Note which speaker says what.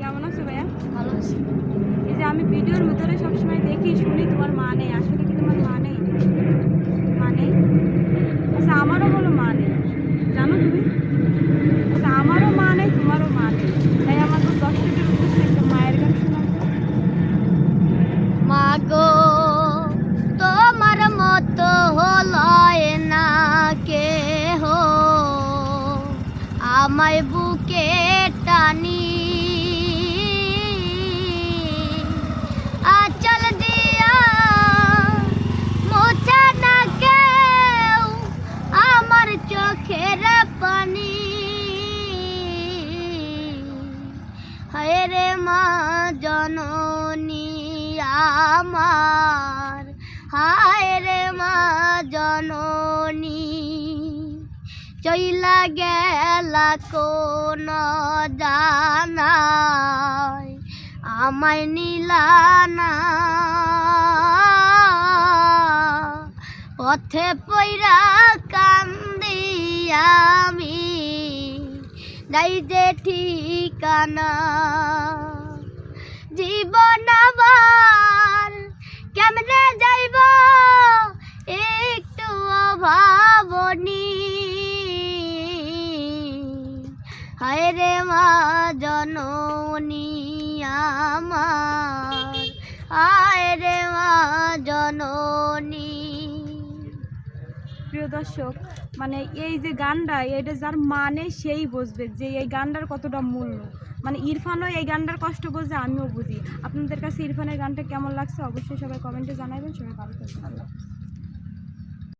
Speaker 1: কেমন আছো ভাইয়া?
Speaker 2: ভালো আছি।
Speaker 1: এই যে আমি ভিডিওর ভিতরে সবসময় দেখি শুনি তোমার মা নেই, আসলে কি তোমার মা নেই? মা নেই? আচ্ছা আমারও বলো মা নেই, জানো তুমি? আচ্ছা আমারও মা নেই, তোমারও মা নেই, তাই আমাদের দর্শকের উদ্দেশ্যে একটা মায়ের গান শোনাবো।
Speaker 2: মা গো, তোমার মতো হলয় না কেহ, আমায় বুকে টানি আঁচল দিয়া মোছা না কেউ আমার চোখের পানি। হায় রে মা জননী আমার, হায় রে মা জননী, চইলা গেলা কোন জানায় আমায় নিলা না, পথে পইরা কান্দি আমি যাই যে ঠিকানা। জীবন আবার কেমনে যাইব একটু ভাবনি, হায় রে মা জননী আমার, হায় রে মা জননী।
Speaker 1: প্রিয় দর্শক, মানে এই যে গানটা, এটা যার মানে সেই বুঝবে যে এই গানটার কতটা মূল্য। মানে ইরফানও এই গানটার কষ্ট বোঝে, আমিও বুঝি। আপনাদের কাছে ইরফানের গানটা কেমন লাগছে অবশ্যই সবাই কমেন্টে জানাবেন। সবাই ভালো থাকবেন।